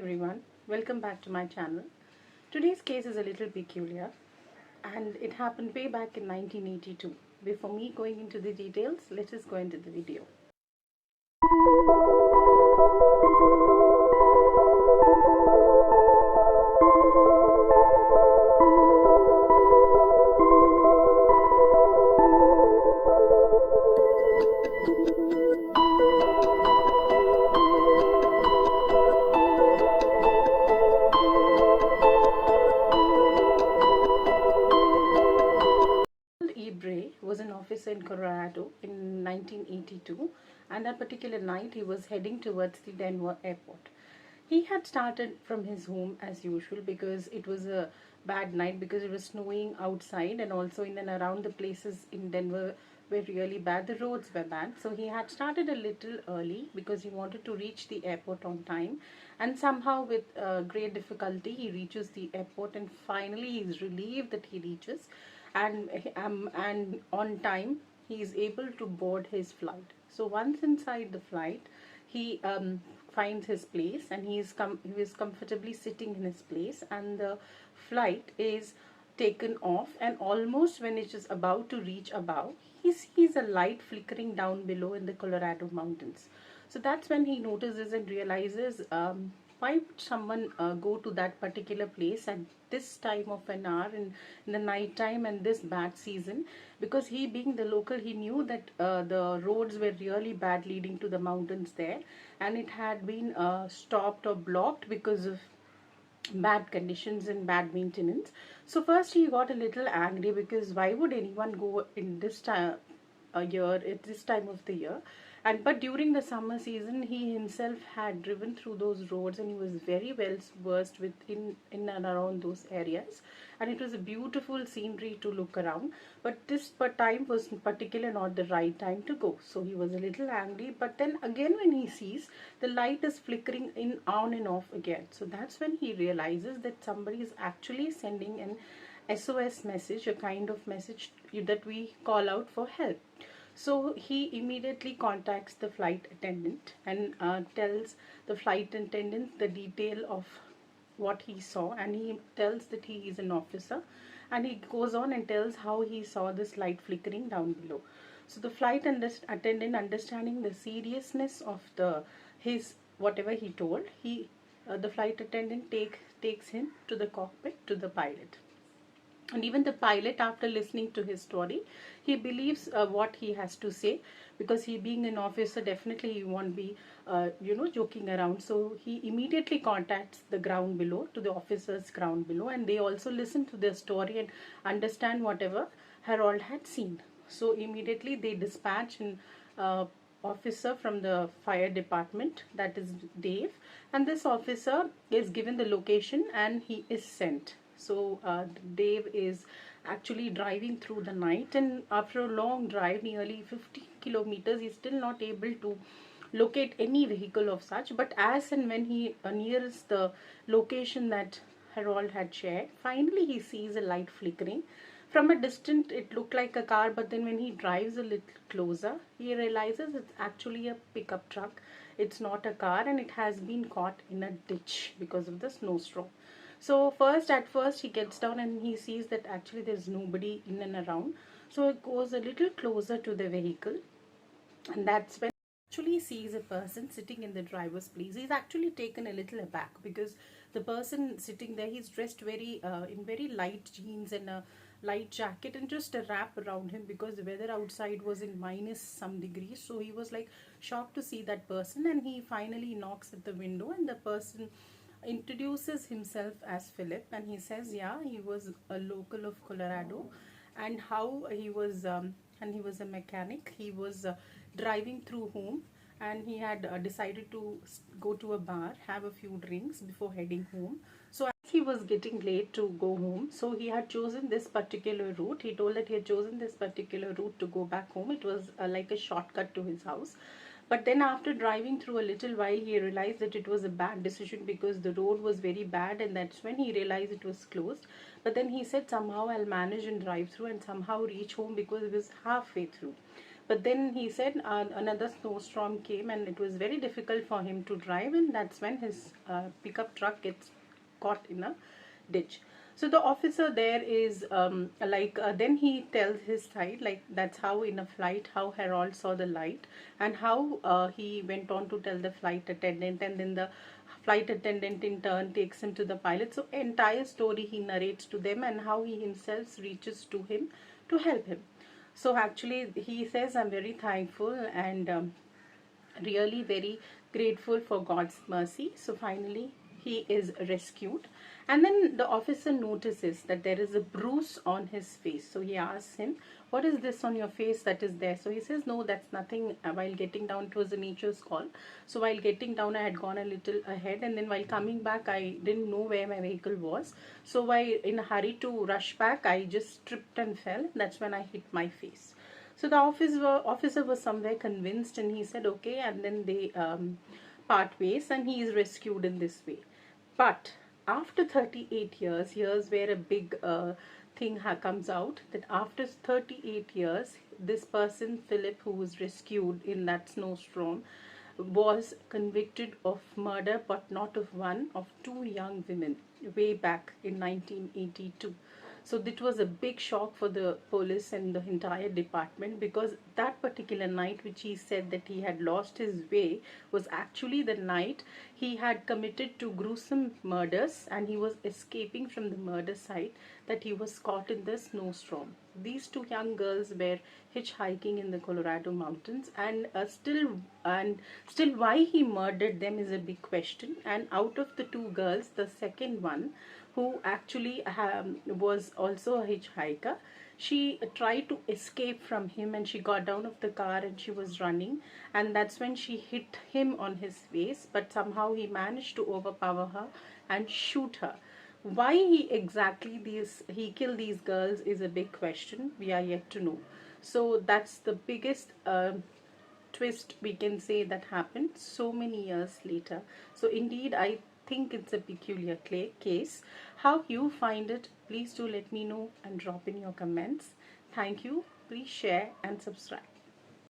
everyone, welcome back to my channel. Today's case is a little peculiar and it happened way back in 1982. Before me going into the details, let us go into the video. Was an officer in Colorado in 1982, and that particular night he was heading towards the Denver airport. He had started from his home as usual because it was a bad night because it was snowing outside, and also in and around the places in Denver were really bad. The roads were bad, so he had started a little early because he wanted to reach the airport on time, and somehow with great difficulty he reaches the airport, and finally he is relieved that he reaches and on time he is able to board his flight. So once inside the flight, he finds his place, and he is comfortably sitting in his place, and the flight is taken off, and almost when it is about to reach above, he sees a light flickering down below in the Colorado mountains. So that's when he notices and realizes, why would someone go to that particular place at this time of an hour in the night time and this bad season? Because he, being the local, he knew that the roads were really bad leading to the mountains there, and it had been stopped or blocked because of bad conditions and bad maintenance. So first he got a little angry because why would anyone go in this time a year at this time of the year. And but during the summer season he himself had driven through those roads, and he was very well versed with in and around those areas, and it was a beautiful scenery to look around. But this time was in particular not the right time to go, so he was a little angry. But then again, when he sees the light is flickering in on and off again, so that's when he realizes that somebody is actually sending an SOS message, a kind of message that we call out for help. So he immediately contacts the flight attendant and tells the flight attendant the detail of what he saw, and he tells that he is an officer, and he goes on and tells how he saw this light flickering down below. So the flight attendant, understanding the seriousness of his whatever he told, the flight attendant takes him to the cockpit to the pilot. And even the pilot, after listening to his story, he believes what he has to say, because he, being an officer, definitely he won't be joking around. So he immediately contacts the ground below, to the officers ground below, and they also listen to their story and understand whatever Harold had seen. So immediately they dispatch an officer from the fire department, that is Dave, and this officer is given the location and he is sent. So Dave is actually driving through the night, and after a long drive, nearly 50 kilometers, he's still not able to locate any vehicle of such. But as and when he nears the location that Harold had shared, finally he sees a light flickering. From a distance it looked like a car, but then when he drives a little closer, he realizes it's actually a pickup truck. It's not a car, and it has been caught in a ditch because of the snowstorm. So at first he gets down and he sees that actually there's nobody in and around. So it goes a little closer to the vehicle, and that's when he actually sees a person sitting in the driver's place. He's actually taken a little aback because the person sitting there, he's dressed very in very light jeans and a light jacket and just a wrap around him, because the weather outside was in minus some degrees. So he was like shocked to see that person, and he finally knocks at the window, and the person introduces himself as Philip, and he says yeah, he was a local of Colorado, and how he was and he was a mechanic. He was driving through home, and he had decided to go to a bar, have a few drinks before heading home. So as he was getting late to go home, so he had chosen this particular route. He told that he had chosen this particular route to go back home. It was like a shortcut to his house. But then after driving through a little while, he realized that it was a bad decision because the road was very bad, and that's when he realized it was closed. But then he said somehow I'll manage and drive through and somehow reach home, because it was halfway through. But then he said another snowstorm came and it was very difficult for him to drive, and that's when his pickup truck gets caught in a ditch. So the officer there is then he tells his side, like that's how in a flight how Harold saw the light, and how he went on to tell the flight attendant, and then the flight attendant in turn takes him to the pilot. So entire story he narrates to them, and how he himself reaches to him to help him. So actually he says, I'm very thankful and really very grateful for God's mercy. So finally he is rescued, and then the officer notices that there is a bruise on his face. So he asks him, what is this on your face that is there? So he says, no, that's nothing. While getting down, it was a nature's call. So while getting down, I had gone a little ahead, and then while coming back, I didn't know where my vehicle was. So while in a hurry to rush back, I just tripped and fell. That's when I hit my face. So the officer was somewhere convinced, and he said okay, and then they part ways, and he is rescued in this way. But after 38 years, here's where a big thing comes out, that after 38 years, this person, Philip, who was rescued in that snowstorm, was convicted of murder, but not of one, of two young women way back in 1982. So it was a big shock for the police and the entire department, because that particular night which he said that he had lost his way was actually the night he had committed two gruesome murders, and he was escaping from the murder site, that he was caught in the snowstorm. These two young girls were hitchhiking in the Colorado mountains, and still why he murdered them is a big question. And out of the two girls, the second one, who actually was also a hitchhiker, she tried to escape from him, and she got down of the car and she was running, and that's when she hit him on his face, but somehow he managed to overpower her and shoot her. Why he killed these girls is a big question. We are yet to know. So that's the biggest twist, we can say, that happened so many years later. So indeed, I think it's a peculiar case. How you find it, please do let me know and drop in your comments. Thank you. Please share and subscribe.